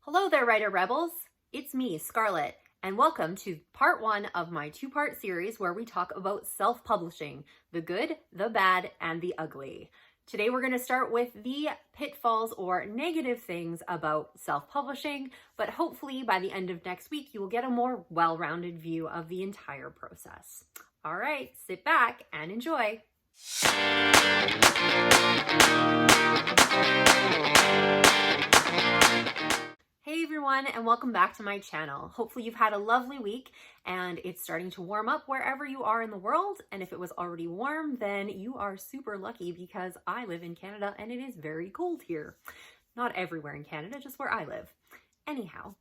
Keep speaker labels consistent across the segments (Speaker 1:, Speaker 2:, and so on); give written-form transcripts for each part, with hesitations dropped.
Speaker 1: Hello there, Writer Rebels. It's me, Scarlett, and welcome to part one of my two-part series where we talk about self-publishing, the good, the bad, and the ugly. Today we're going to start with the pitfalls or negative things about self-publishing, but hopefully by the end of next week you will get a more well-rounded view of the entire process. All right, sit back and enjoy. Hey everyone, and welcome back to my channel. Hopefully you've had a lovely week and it's starting to warm up wherever you are in the world. And if it was already warm, then you are super lucky because I live in Canada and it is very cold here. Not everywhere in Canada, just where I live. Anyhow,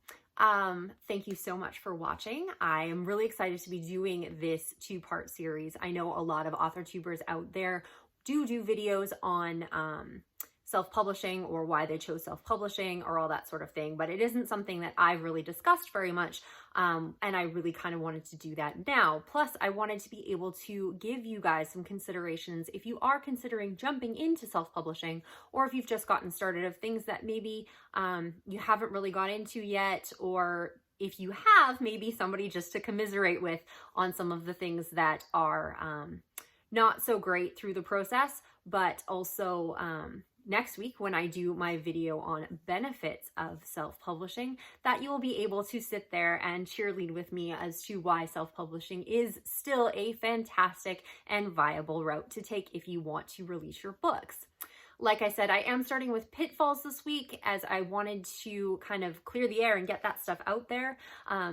Speaker 1: thank you so much for watching. I am really excited to be doing this two-part series. I know a lot of author tubers out there do videos on self-publishing or why they chose self-publishing or all that sort of thing, but it isn't something that I've really discussed very much, and I really kind of wanted to do that now. Plus, I wanted to be able to give you guys some considerations if you are considering jumping into self-publishing, or if you've just gotten started, of things that maybe you haven't really got into yet, or if you have, maybe somebody just to commiserate with on some of the things that are not so great through the process, but also next week when I do my video on benefits of self-publishing, that you will be able to sit there and cheerlead with me as to why self-publishing is still a fantastic and viable route to take if you want to release your books. Like I said, I am starting with pitfalls this week as I wanted to kind of clear the air and get that stuff out there.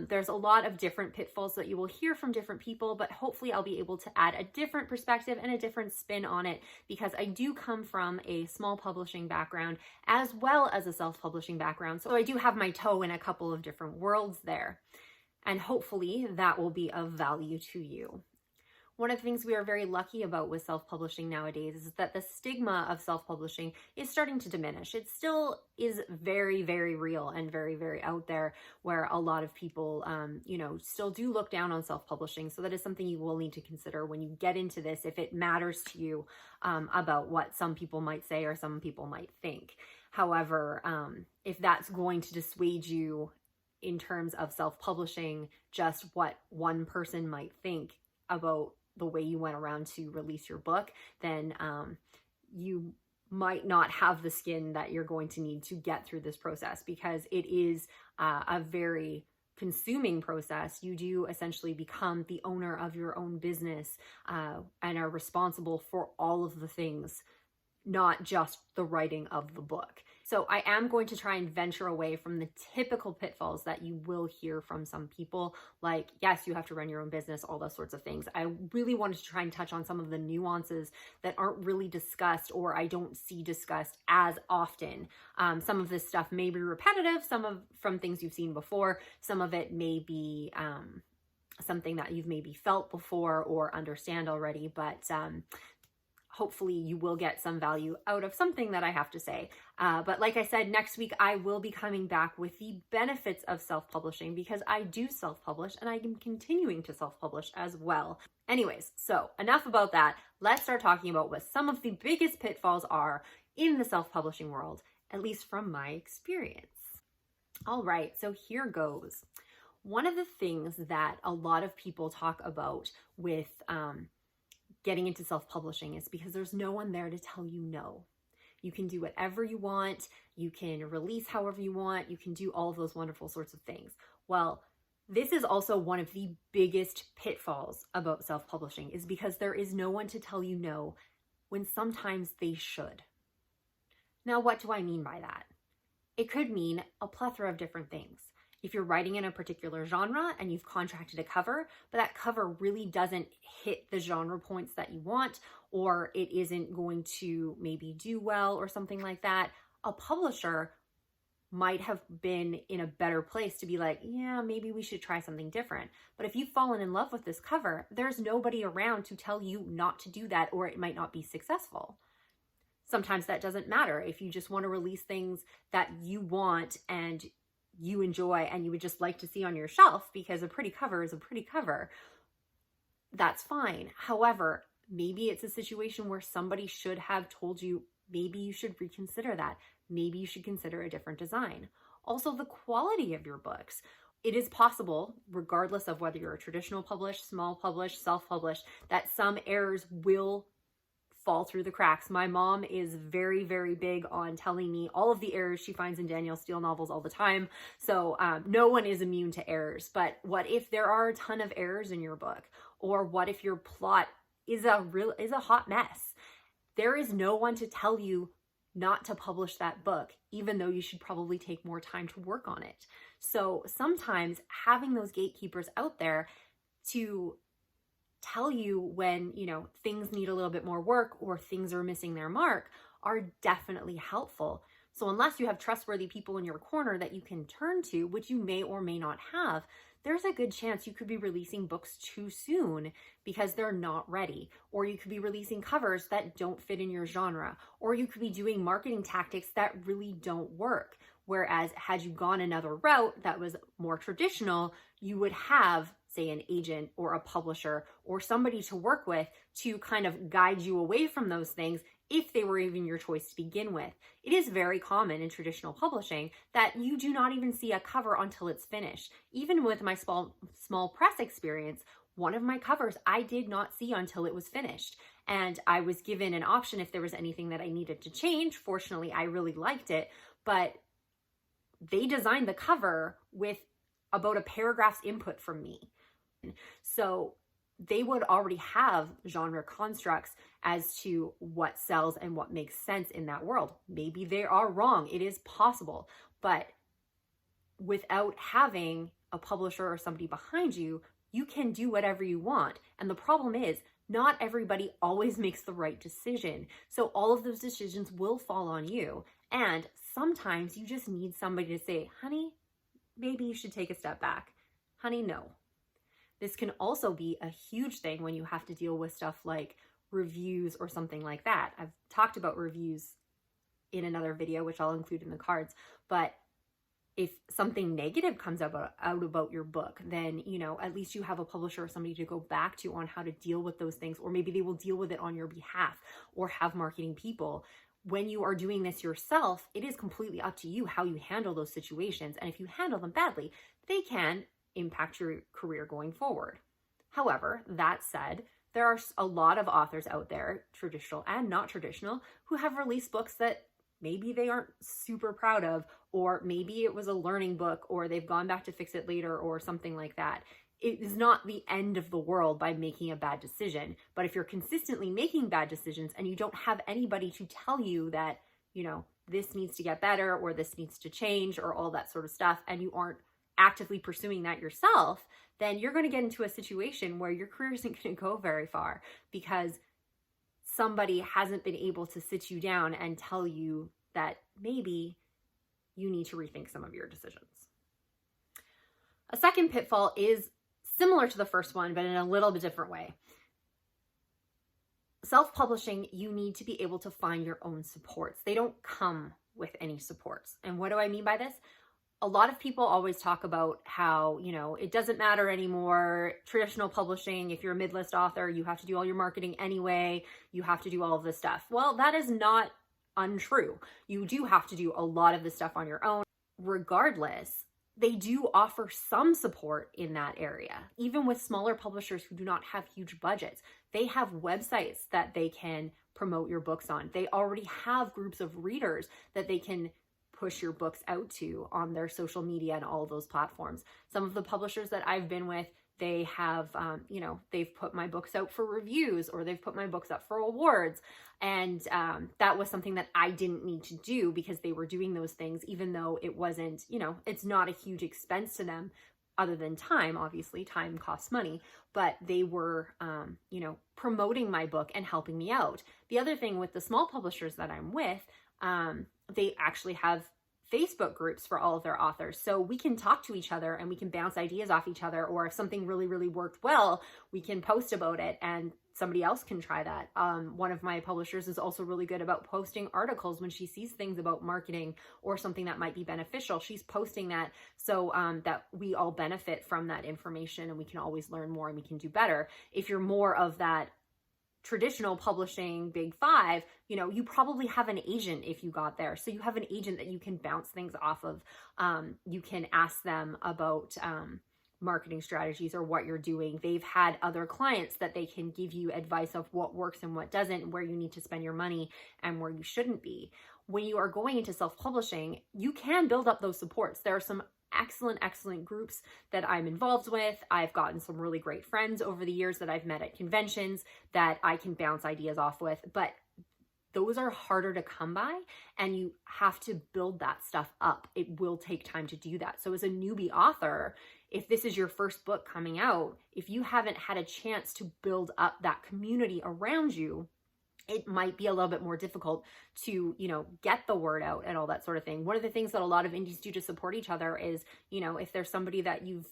Speaker 1: There's a lot of different pitfalls that you will hear from different people, but hopefully I'll be able to add a different perspective and a different spin on it because I do come from a small publishing background as well as a self-publishing background. So I do have my toe in a couple of different worlds there, and hopefully that will be of value to you. One of the things we are very lucky about with self-publishing nowadays is that the stigma of self-publishing is starting to diminish. It still is very, very real and very, very out there, where a lot of people, still do look down on self-publishing. So that is something you will need to consider when you get into this, if it matters to you about what some people might say or some people might think. However, if that's going to dissuade you in terms of self-publishing, just what one person might think about the way you went around to release your book, then you might not have the skin that you're going to need to get through this process, because it is a very consuming process. You do essentially become the owner of your own business and are responsible for all of the things, not just the writing of the book. So I am going to try and venture away from the typical pitfalls that you will hear from some people, like, yes, you have to run your own business, all those sorts of things. I really wanted to try and touch on some of the nuances that aren't really discussed, or I don't see discussed as often. Some of this stuff may be repetitive, from things you've seen before. Some of it may be something that you've maybe felt before or understand already, but hopefully you will get some value out of something that I have to say. But like I said, next week I will be coming back with the benefits of self-publishing, because I do self-publish and I am continuing to self-publish as well. Anyways, so enough about that. Let's start talking about what some of the biggest pitfalls are in the self-publishing world, at least from my experience. All right, so here goes. One of the things that a lot of people talk about with getting into self-publishing is because there's no one there to tell you no. You can do whatever you want. You can release however you want. You can do all of those wonderful sorts of things. Well, this is also one of the biggest pitfalls about self-publishing, is because there is no one to tell you no when sometimes they should. Now, what do I mean by that? It could mean a plethora of different things. If you're writing in a particular genre and you've contracted a cover, but that cover really doesn't hit the genre points that you want, or it isn't going to maybe do well or something like that, a publisher might have been in a better place to be like, yeah, maybe we should try something different. But if you've fallen in love with this cover, there's nobody around to tell you not to do that, or it might not be successful. Sometimes that doesn't matter. If you just want to release things that you want and you enjoy and you would just like to see on your shelf because a pretty cover is a pretty cover, that's fine. However, maybe it's a situation where somebody should have told you, maybe you should reconsider that. Maybe you should consider a different design. Also, the quality of your books. It is possible, regardless of whether you're a traditional published, small published, self-published, that some errors will fall through the cracks. My mom is very, very big on telling me all of the errors she finds in Danielle Steele novels all the time. So no one is immune to errors. But what if there are a ton of errors in your book? Or what if your plot is a hot mess? There is no one to tell you not to publish that book, even though you should probably take more time to work on it. So sometimes having those gatekeepers out there to tell you when, things need a little bit more work or things are missing their mark are definitely helpful. So unless you have trustworthy people in your corner that you can turn to, which you may or may not have, there's a good chance you could be releasing books too soon because they're not ready. Or you could be releasing covers that don't fit in your genre. Or you could be doing marketing tactics that really don't work. Whereas had you gone another route that was more traditional, you would have, say, an agent or a publisher or somebody to work with to kind of guide you away from those things if they were even your choice to begin with. It is very common in traditional publishing that you do not even see a cover until it's finished. Even with my small press experience, one of my covers I did not see until it was finished. And I was given an option if there was anything that I needed to change. Fortunately, I really liked it, but they designed the cover with about a paragraph's input from me. So they would already have genre constructs as to what sells and what makes sense in that world. Maybe they are wrong. It is possible. But without having a publisher or somebody behind you, you can do whatever you want. And the problem is, not everybody always makes the right decision. So all of those decisions will fall on you. And sometimes you just need somebody to say, honey, maybe you should take a step back. Honey, no. This can also be a huge thing when you have to deal with stuff like reviews or something like that. I've talked about reviews in another video, which I'll include in the cards. But if something negative comes out about your book, then, at least you have a publisher or somebody to go back to on how to deal with those things, or maybe they will deal with it on your behalf or have marketing people. When you are doing this yourself, it is completely up to you how you handle those situations. And if you handle them badly, they can impact your career going forward. However, that said, there are a lot of authors out there, traditional and not traditional, who have released books that maybe they aren't super proud of, or maybe it was a learning book, or they've gone back to fix it later, or something like that. It is not the end of the world by making a bad decision. But if you're consistently making bad decisions and you don't have anybody to tell you that, this needs to get better, or this needs to change, or all that sort of stuff, and you aren't actively pursuing that yourself, then you're going to get into a situation where your career isn't going to go very far because somebody hasn't been able to sit you down and tell you that maybe you need to rethink some of your decisions. A second pitfall is similar to the first one, but in a little bit different way. Self-publishing, you need to be able to find your own supports. They don't come with any supports. And what do I mean by this? A lot of people always talk about how, it doesn't matter anymore. Traditional publishing, if you're a mid-list author, you have to do all your marketing anyway. You have to do all of this stuff. Well, that is not untrue. You do have to do a lot of this stuff on your own. Regardless, they do offer some support in that area. Even with smaller publishers who do not have huge budgets, they have websites that they can promote your books on. They already have groups of readers that they can push your books out to on their social media and all those platforms. Some of the publishers that I've been with, they have, they've put my books out for reviews, or they've put my books up for awards. And that was something that I didn't need to do because they were doing those things, even though it wasn't, it's not a huge expense to them other than time. Obviously, time costs money, but they were, promoting my book and helping me out. The other thing with the small publishers that I'm with, they actually have Facebook groups for all of their authors. So we can talk to each other and we can bounce ideas off each other. Or if something really, really worked well, we can post about it and somebody else can try that. One of my publishers is also really good about posting articles when she sees things about marketing or something that might be beneficial. She's posting that so that we all benefit from that information and we can always learn more and we can do better. If you're more of that traditional publishing big five, you know, you probably have an agent if you got there. So you have an agent that you can bounce things off of. You can ask them about marketing strategies or what you're doing. They've had other clients that they can give you advice of what works and what doesn't, where you need to spend your money and where you shouldn't be. When you are going into self-publishing, you can build up those supports. There are some excellent groups that I'm involved with. I've gotten some really great friends over the years that I've met at conventions that I can bounce ideas off with, but those are harder to come by, and you have to build that stuff up. It will take time to do that. So as a newbie author, if this is your first book coming out, if you haven't had a chance to build up that community around you, it might be a little bit more difficult to, you know, get the word out and all that sort of thing. One of the things that a lot of indies do to support each other is, you know, if there's somebody that you've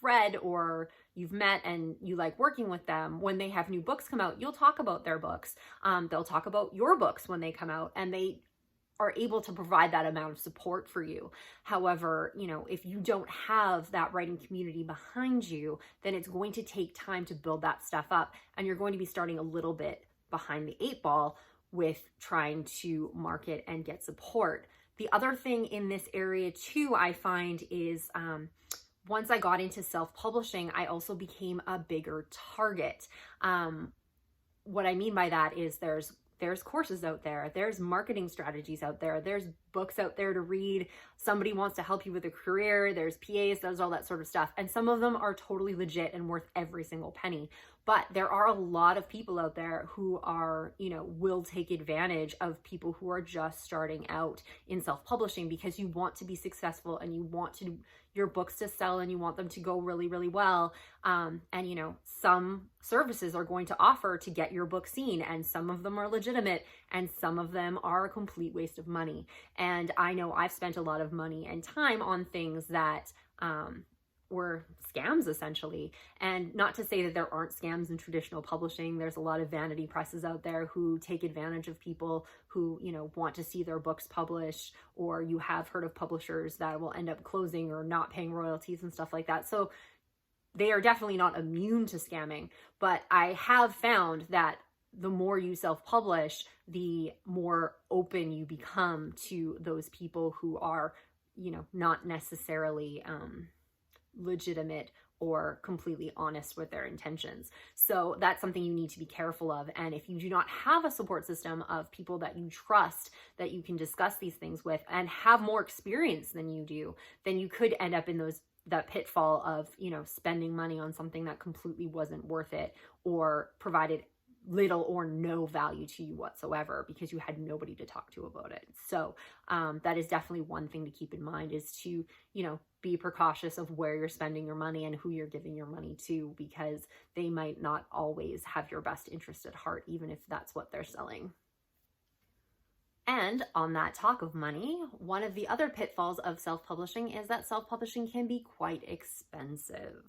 Speaker 1: read or you've met and you like working with them, when they have new books come out, you'll talk about their books. They'll talk about your books when they come out, and they are able to provide that amount of support for you. However, you know, if you don't have that writing community behind you, then it's going to take time to build that stuff up, and you're going to be starting a little bit behind the 8 ball with trying to market and get support. The other thing in this area too, I find is once I got into self-publishing, I also became a bigger target. What I mean by that is there's courses out there, there's marketing strategies out there, there's books out there to read, somebody wants to help you with a career, there's PAs, there's all that sort of stuff. And some of them are totally legit and worth every single penny. But there are a lot of people out there who are, you know, will take advantage of people who are just starting out in self-publishing, because you want to be successful and you want your books to sell and you want them to go really, really well. And, you know, some services are going to offer to get your book seen, and some of them are legitimate and some of them are a complete waste of money. And I know I've spent a lot of money and time on things that, were scams essentially. And not to say that there aren't scams in traditional publishing. There's a lot of vanity presses out there who take advantage of people who, you know, want to see their books published, or you have heard of publishers that will end up closing or not paying royalties and stuff like that. So they are definitely not immune to scamming, but I have found that the more you self-publish, the more open you become to those people who are, you know, not necessarily, legitimate or completely honest with their intentions. So that's something you need to be careful of. And if you do not have a support system of people that you trust, that you can discuss these things with and have more experience than you do, then you could end up in that pitfall of, you know, spending money on something that completely wasn't worth it or provided little or no value to you whatsoever because you had nobody to talk to about it. So that is definitely one thing to keep in mind, is to, you know, be precautious of where you're spending your money and who you're giving your money to, because they might not always have your best interest at heart, even if that's what they're selling. And on that talk of money, one of the other pitfalls of self-publishing is that self-publishing can be quite expensive.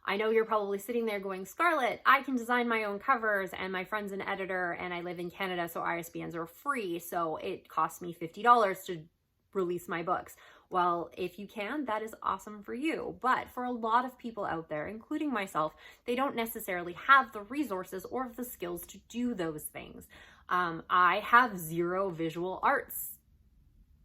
Speaker 1: I know you're probably sitting there going, Scarlett, I can design my own covers and my friend's an editor and I live in Canada, so ISBNs are free, so it costs me $50 to release my books. Well, if you can, that is awesome for you. But for a lot of people out there, including myself, they don't necessarily have the resources or the skills to do those things. I have zero visual arts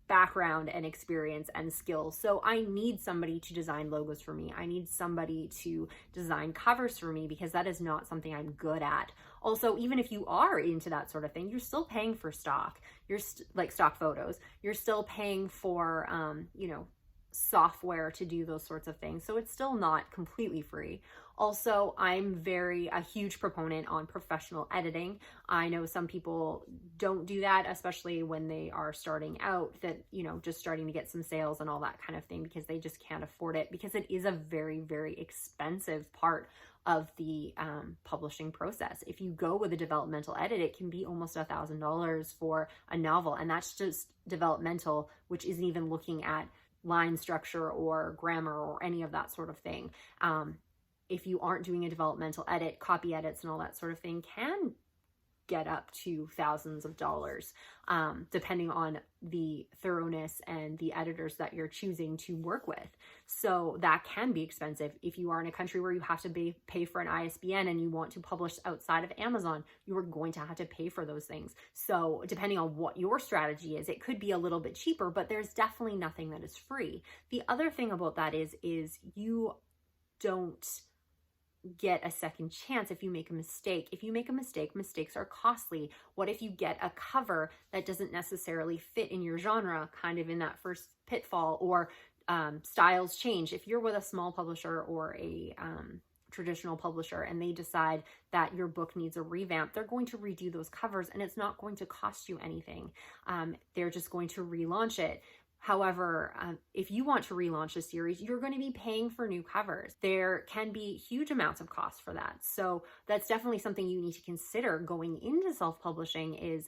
Speaker 1: background and experience and skills. So I need somebody to design logos for me. I need somebody to design covers for me, because that is not something I'm good at. Also, even if you are into that sort of thing, you're still paying for stock. You're like stock photos. You're still paying for, you know, software to do those sorts of things. So it's still not completely free. Also, I'm a huge proponent on professional editing. I know some people don't do that, especially when they are starting out, that, you know, just starting to get some sales and all that kind of thing, because they just can't afford it, because it is a very, very expensive part of the publishing process. If you go with a developmental edit, it can be almost $1,000 for a novel. And that's just developmental, which isn't even looking at line structure or grammar or any of that sort of thing. If you aren't doing a developmental edit, copy edits and all that sort of thing can get up to thousands of dollars, depending on the thoroughness and the editors that you're choosing to work with. So that can be expensive. If you are in a country where you have to pay for an ISBN and you want to publish outside of Amazon, you are going to have to pay for those things. So depending on what your strategy is, it could be a little bit cheaper, but there's definitely nothing that is free. The other thing about that is you don't get a second chance if you make a mistake. If you make a mistake, mistakes are costly. What if you get a cover that doesn't necessarily fit in your genre, kind of in that first pitfall, or styles change? If you're with a small publisher or a traditional publisher and they decide that your book needs a revamp, they're going to redo those covers and it's not going to cost you anything. They're just going to relaunch it. However, if you want to relaunch a series, you're going to be paying for new covers. There can be huge amounts of cost for that. So that's definitely something you need to consider going into self-publishing is,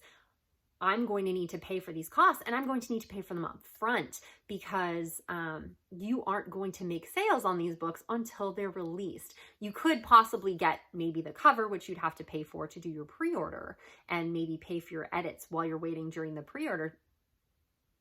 Speaker 1: I'm going to need to pay for these costs and I'm going to need to pay for them up front, because you aren't going to make sales on these books until they're released. You could possibly get maybe the cover, which you'd have to pay for to do your pre-order, and maybe pay for your edits while you're waiting during the pre-order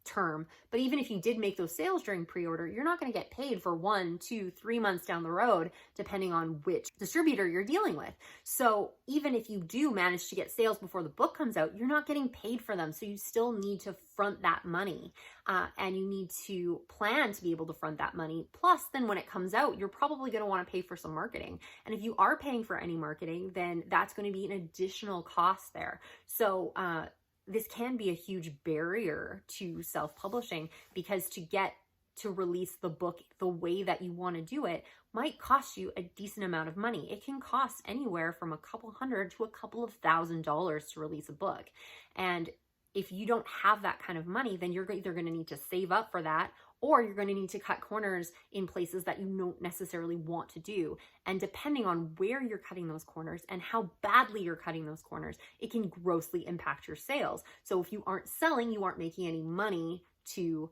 Speaker 1: term. But even if you did make those sales during pre-order, you're not going to get paid for 1, 2, 3 months down the road, depending on which distributor you're dealing with. So even if you do manage to get sales before the book comes out, you're not getting paid for them. So you still need to front that money, and you need to plan to be able to front that money. Plus, then when it comes out, you're probably going to want to pay for some marketing. And if you are paying for any marketing, then that's going to be an additional cost there. So, this can be a huge barrier to self-publishing, because to release the book the way that you want to do it might cost you a decent amount of money. It can cost anywhere from a couple $100 to a couple of $1,000s to release a book. And if you don't have that kind of money, then you're either going to need to save up for that, or you're going to need to cut corners in places that you don't necessarily want to do. And depending on where you're cutting those corners and how badly you're cutting those corners, it can grossly impact your sales. So if you aren't selling, you aren't making any money to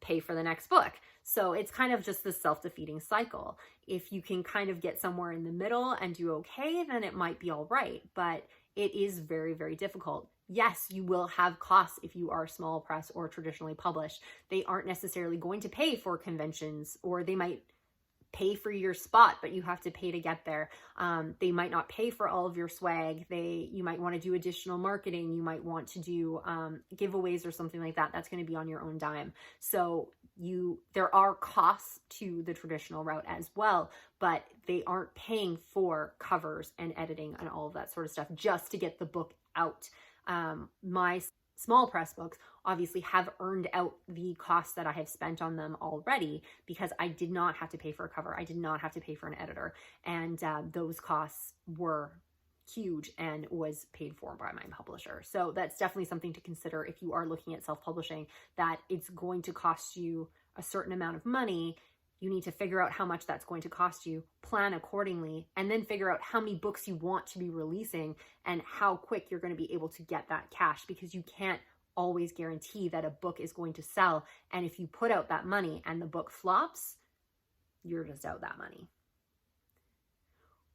Speaker 1: pay for the next book. So it's kind of just this self-defeating cycle. If you can kind of get somewhere in the middle and do okay, then it might be all right. But it is very, very difficult. Yes, you will have costs if you are small press or traditionally published. They aren't necessarily going to pay for conventions, or they might pay for your spot, but you have to pay to get there. They might not pay for all of your swag. You might want to do additional marketing. You might want to do giveaways or something like that. That's going to be on your own dime. So there are costs to the traditional route as well, but they aren't paying for covers and editing and all of that sort of stuff just to get the book out. My small press books obviously have earned out the costs that I have spent on them already, because I did not have to pay for a cover. I did not have to pay for an editor. And those costs were huge and was paid for by my publisher. So that's definitely something to consider if you are looking at self-publishing, that it's going to cost you a certain amount of money. You need to figure out how much that's going to cost you, plan accordingly, and then figure out how many books you want to be releasing and how quick you're going to be able to get that cash, because you can't always guarantee that a book is going to sell. And if you put out that money and the book flops, you're just out that money.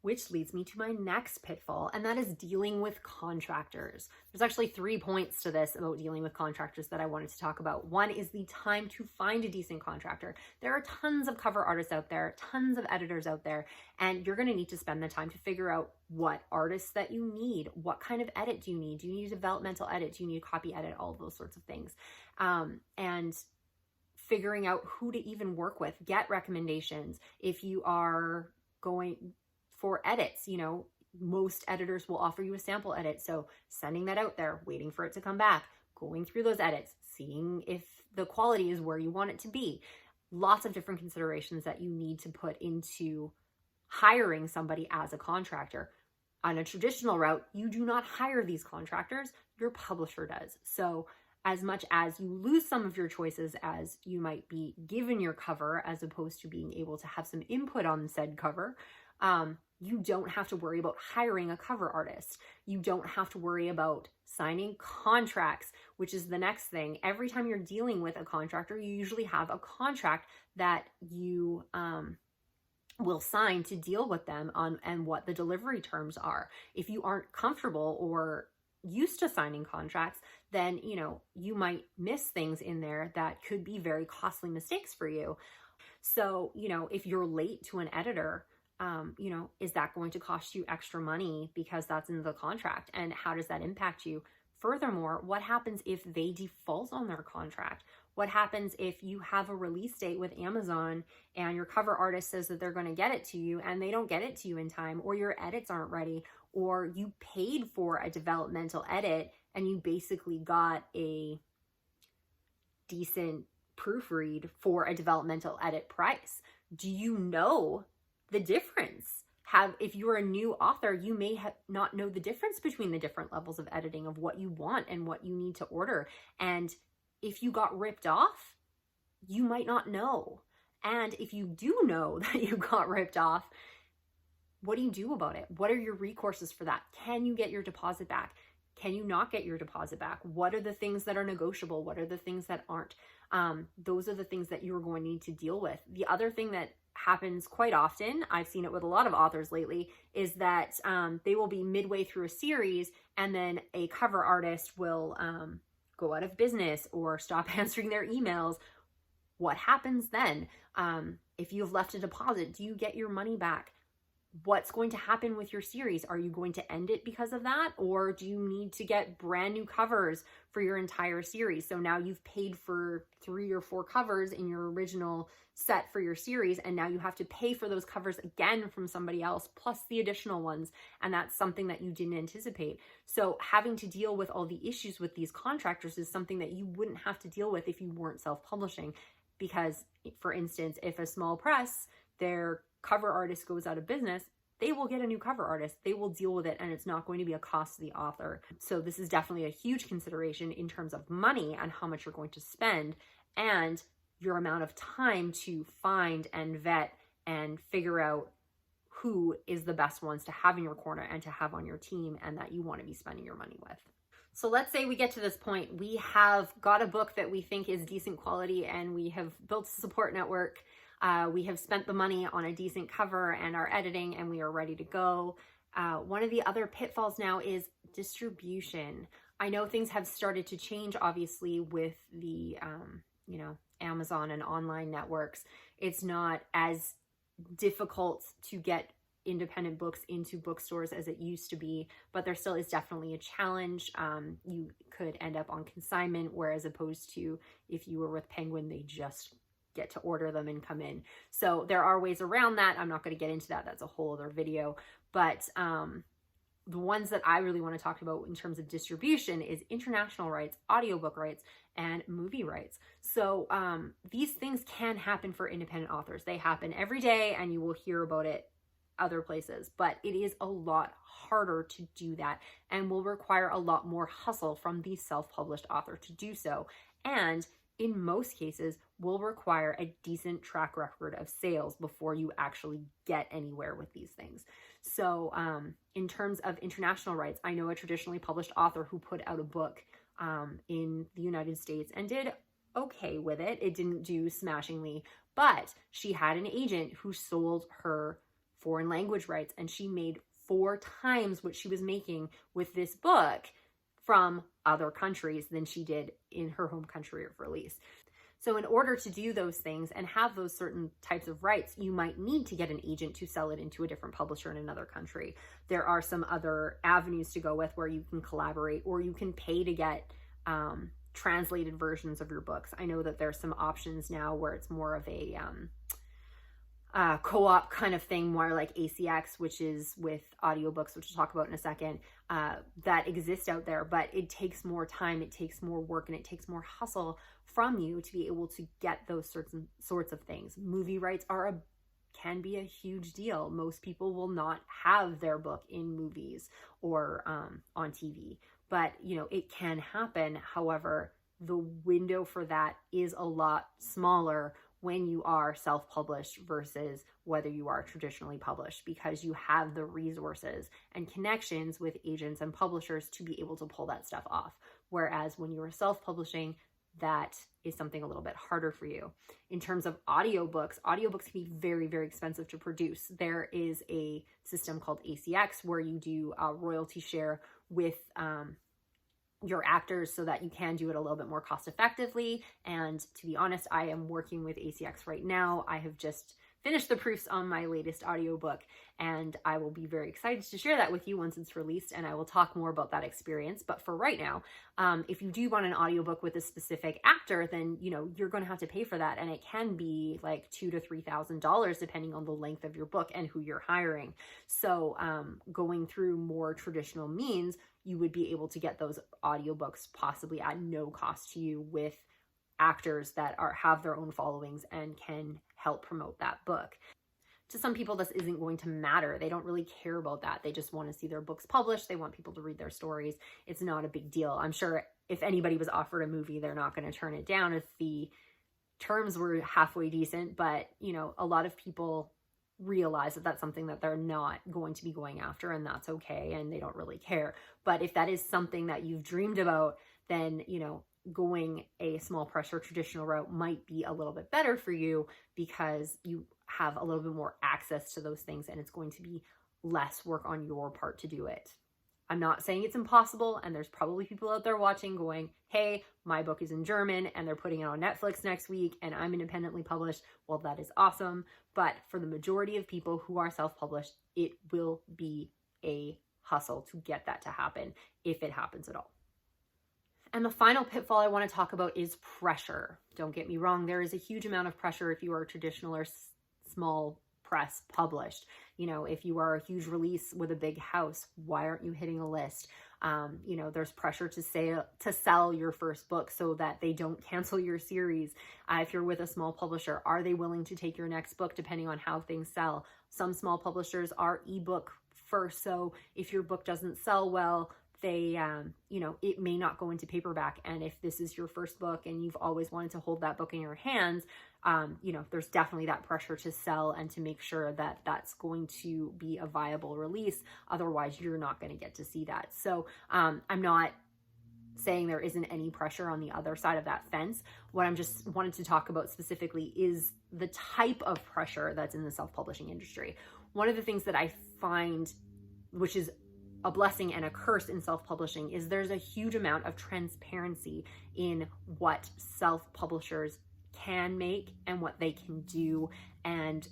Speaker 1: Which leads me to my next pitfall, and that is dealing with contractors. There's actually 3 points to this about dealing with contractors that I wanted to talk about. One is the time to find a decent contractor. There are tons of cover artists out there, tons of editors out there, and you're going to need to spend the time to figure out what artists that you need. What kind of edit do you need? Do you need a developmental edit? Do you need a copy edit? All of those sorts of things. And figuring out who to even work with. Get recommendations. If you are going for edits, most editors will offer you a sample edit. So sending that out there, waiting for it to come back, going through those edits, seeing if the quality is where you want it to be. Lots of different considerations that you need to put into hiring somebody as a contractor. On a traditional route, you do not hire these contractors, your publisher does. So as much as you lose some of your choices as you might be given your cover, as opposed to being able to have some input on said cover, you don't have to worry about hiring a cover artist. You don't have to worry about signing contracts, which is the next thing. Every time you're dealing with a contractor, you usually have a contract that you will sign to deal with them on and what the delivery terms are. If you aren't comfortable or used to signing contracts, then, you might miss things in there that could be very costly mistakes for you. So, if you're late to an editor, is that going to cost you extra money because that's in the contract? And how does that impact you? Furthermore, what happens if they default on their contract? What happens if you have a release date with Amazon and your cover artist says that they're going to get it to you and they don't get it to you in time, or your edits aren't ready, or you paid for a developmental edit and you basically got a decent proofread for a developmental edit price? Do you know the difference? If you're a new author, you may not know the difference between the different levels of editing of what you want and what you need to order. And if you got ripped off, you might not know. And if you do know that you got ripped off, what do you do about it? What are your recourses for that? Can you get your deposit back? Can you not get your deposit back? What are the things that are negotiable? What are the things that aren't? Those are the things that you're going to need to deal with. The other thing that happens quite often, I've seen it with a lot of authors lately, is that they will be midway through a series and then a cover artist will go out of business or stop answering their emails. What happens then? If you've left a deposit, do you get your money back? What's going to happen with your series? Are you going to end it because of that? Or do you need to get brand new covers for your entire series? So now you've paid for 3 or 4 covers in your original set for your series, and now you have to pay for those covers again from somebody else, plus the additional ones. And that's something that you didn't anticipate. So having to deal with all the issues with these contractors is something that you wouldn't have to deal with if you weren't self-publishing. Because, for instance, if a small press, their cover artist goes out of business, they will get a new cover artist. They will deal with it, and it's not going to be a cost to the author. So this is definitely a huge consideration in terms of money and how much you're going to spend, and your amount of time to find and vet and figure out who is the best ones to have in your corner and to have on your team and that you want to be spending your money with. So let's say we get to this point. We have got a book that we think is decent quality, and we have built a support network. We have spent the money on a decent cover and our editing, and we are ready to go. One of the other pitfalls now is distribution. I know things have started to change, obviously, with the, Amazon and online networks. It's not as difficult to get independent books into bookstores as it used to be, but there still is definitely a challenge. You could end up on consignment, whereas opposed to if you were with Penguin, they just get to order them and come in. So there are ways around that. I'm not going to get into that. That's a whole other video. But the ones that I really want to talk about in terms of distribution is international rights, audiobook rights, and movie rights. So these things can happen for independent authors. They happen every day, and you will hear about it other places, but it is a lot harder to do that and will require a lot more hustle from the self-published author to do so. And in most cases will require a decent track record of sales before you actually get anywhere with these things. So in terms of international rights, I know a traditionally published author who put out a book in the United States and did okay with it. It didn't do smashingly, but she had an agent who sold her foreign language rights, and she made 4 times what she was making with this book from other countries than she did in her home country of release. So in order to do those things and have those certain types of rights, you might need to get an agent to sell it into a different publisher in another country. There are some other avenues to go with where you can collaborate, or you can pay to get translated versions of your books. I know that there's some options now where it's more of a co-op kind of thing, more like ACX, which is with audiobooks, which we'll talk about in a second, that exists out there, but it takes more time, it takes more work, and it takes more hustle from you to be able to get those sorts of things. Movie rights can be a huge deal. Most people will not have their book in movies or on TV, but it can happen. However, the window for that is a lot smaller when you are self-published versus whether you are traditionally published, because you have the resources and connections with agents and publishers to be able to pull that stuff off. Whereas when you are self-publishing, that is something a little bit harder for you. In terms of audiobooks can be very, very expensive to produce. There is a system called ACX where you do a royalty share with your actors so that you can do it a little bit more cost effectively. And to be honest, I am working with ACX right now. I have just finished the proofs on my latest audiobook, and I will be very excited to share that with you once it's released, and I will talk more about that experience. But for right now, if you do want an audiobook with a specific actor, then you're going to have to pay for that, and it can be like $2,000 to $3,000 depending on the length of your book and who you're hiring. So going through more traditional means, you would be able to get those audiobooks possibly at no cost to you with actors that have their own followings and can help promote that book. To some people, this isn't going to matter. They don't really care about that. They just want to see their books published. They want people to read their stories. It's not a big deal. I'm sure if anybody was offered a movie, they're not going to turn it down if the terms were halfway decent. But, a lot of people realize that that's something that they're not going to be going after, and that's okay, and they don't really care. But if that is something that you've dreamed about, then, going a small pressure traditional route might be a little bit better for you because you have a little bit more access to those things, and it's going to be less work on your part to do it. I'm not saying it's impossible, and there's probably people out there watching going, hey, my book is in German and they're putting it on Netflix next week and I'm independently published. Well, that is awesome. But for the majority of people who are self-published, it will be a hustle to get that to happen, if it happens at all. And the final pitfall I want to talk about is pressure. Don't get me wrong, there is a huge amount of pressure if you are traditional or small press published. If you are a huge release with a big house, why aren't you hitting a list? There's pressure to sell your first book so that they don't cancel your series. If you're with a small publisher, are they willing to take your next book depending on how things sell? Some small publishers are ebook first, so if your book doesn't sell well, they, it may not go into paperback. And if this is your first book and you've always wanted to hold that book in your hands, there's definitely that pressure to sell and to make sure that that's going to be a viable release. Otherwise, you're not going to get to see that. So I'm not saying there isn't any pressure on the other side of that fence. What I'm just wanted to talk about specifically is the type of pressure that's in the self-publishing industry. One of the things that I find, which is a blessing and a curse in self-publishing, is there's a huge amount of transparency in what self-publishers can make and what they can do, and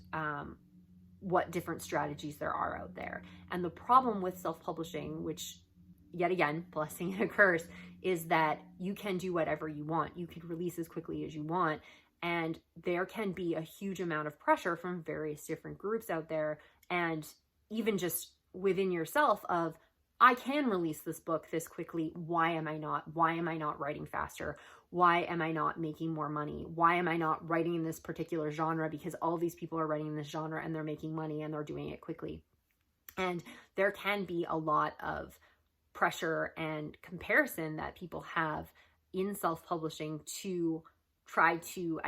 Speaker 1: what different strategies there are out there. And the problem with self-publishing, which yet again, blessing and a curse, is that you can do whatever you want. You can release as quickly as you want. And there can be a huge amount of pressure from various different groups out there, and even just within yourself of, I can release this book this quickly. Why am I not? Why am I not writing faster? Why am I not making more money? Why am I not writing in this particular genre? Because all these people are writing in this genre and they're making money and they're doing it quickly. And there can be a lot of pressure and comparison that people have in self-publishing to try to,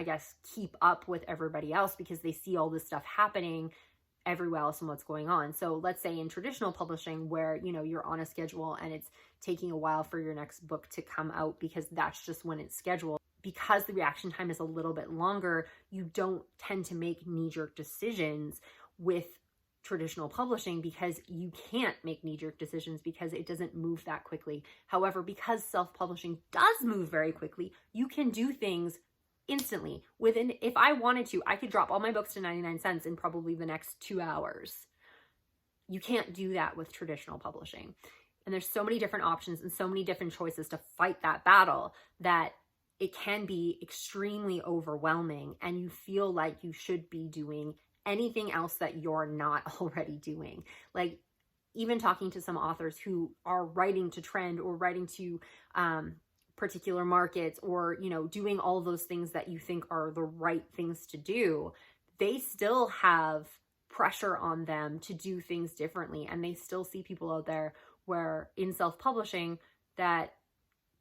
Speaker 1: keep up with everybody else because they see all this stuff happening everywhere else and what's going on. So let's say in traditional publishing where, you're on a schedule and it's taking a while for your next book to come out because that's just when it's scheduled. Because the reaction time is a little bit longer, you don't tend to make knee-jerk decisions with traditional publishing because you can't make knee-jerk decisions because it doesn't move that quickly. However, because self-publishing does move very quickly, you can do things instantly. If I wanted to, I could drop all my books to 99 cents in probably the next 2 hours. You can't do that with traditional publishing. And there's so many different options and so many different choices to fight that battle that it can be extremely overwhelming, and you feel like you should be doing anything else that you're not already doing. Like, even talking to some authors who are writing to trend or writing to particular markets, or doing all those things that you think are the right things to do, they still have pressure on them to do things differently, and they still see people out there where in self-publishing that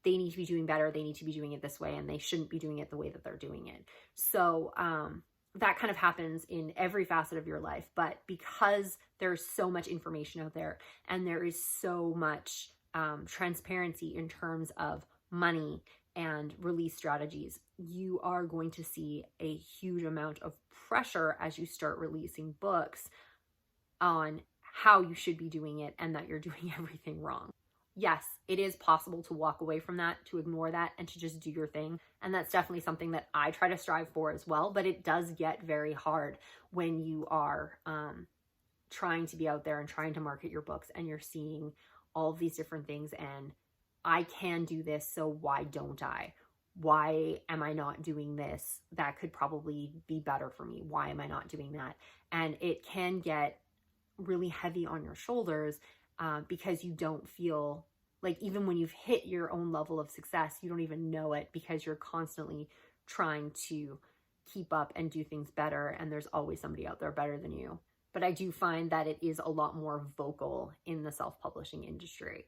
Speaker 1: they need to be doing better, they need to be doing it this way, and they shouldn't be doing it the way that they're doing it. So that kind of happens in every facet of your life. But because there's so much information out there and there is so much transparency in terms of money and release strategies, you are going to see a huge amount of pressure as you start releasing books on how you should be doing it and that you're doing everything wrong. Yes, it is possible to walk away from that, to ignore that, and to just do your thing. And that's definitely something that I try to strive for as well. But it does get very hard when you are trying to be out there and trying to market your books and you're seeing all of these different things and I can do this, so why don't I? Why am I not doing this? That could probably be better for me. Why am I not doing that? And it can get really heavy on your shoulders because you don't feel like, even when you've hit your own level of success, you don't even know it because you're constantly trying to keep up and do things better. And there's always somebody out there better than you. But I do find that it is a lot more vocal in the self-publishing industry.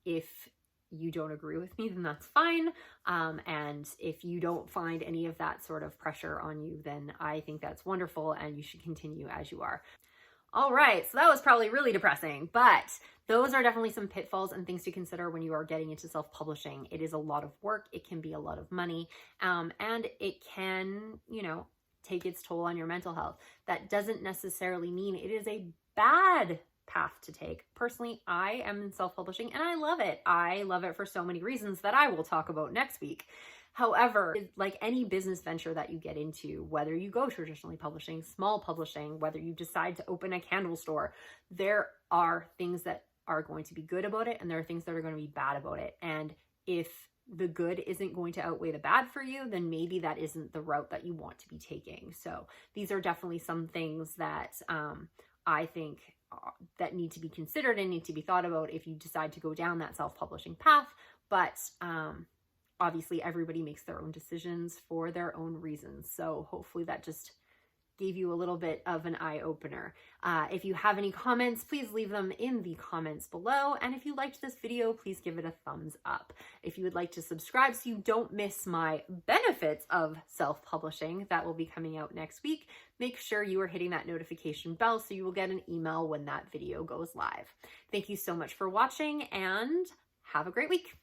Speaker 1: If you don't agree with me, then that's fine. And if you don't find any of that sort of pressure on you, then I think that's wonderful and you should continue as you are. All right, so that was probably really depressing, but those are definitely some pitfalls and things to consider when you are getting into self-publishing. It is a lot of work. It can be a lot of money, and it can, take its toll on your mental health. That doesn't necessarily mean it is a bad path to take. Personally, I am in self-publishing and I love it. I love it for so many reasons that I will talk about next week. However, like any business venture that you get into, whether you go traditionally publishing, small publishing, whether you decide to open a candle store, there are things that are going to be good about it and there are things that are going to be bad about it. And if the good isn't going to outweigh the bad for you, then maybe that isn't the route that you want to be taking. So these are definitely some things that I think that need to be considered and need to be thought about if you decide to go down that self-publishing path. But obviously everybody makes their own decisions for their own reasons. So hopefully that just gave you a little bit of an eye-opener. If you have any comments, please leave them in the comments below. And if you liked this video, please give it a thumbs up. If you would like to subscribe so you don't miss my benefits of self-publishing that will be coming out next week, make sure you are hitting that notification bell so you will get an email when that video goes live. Thank you so much for watching and have a great week.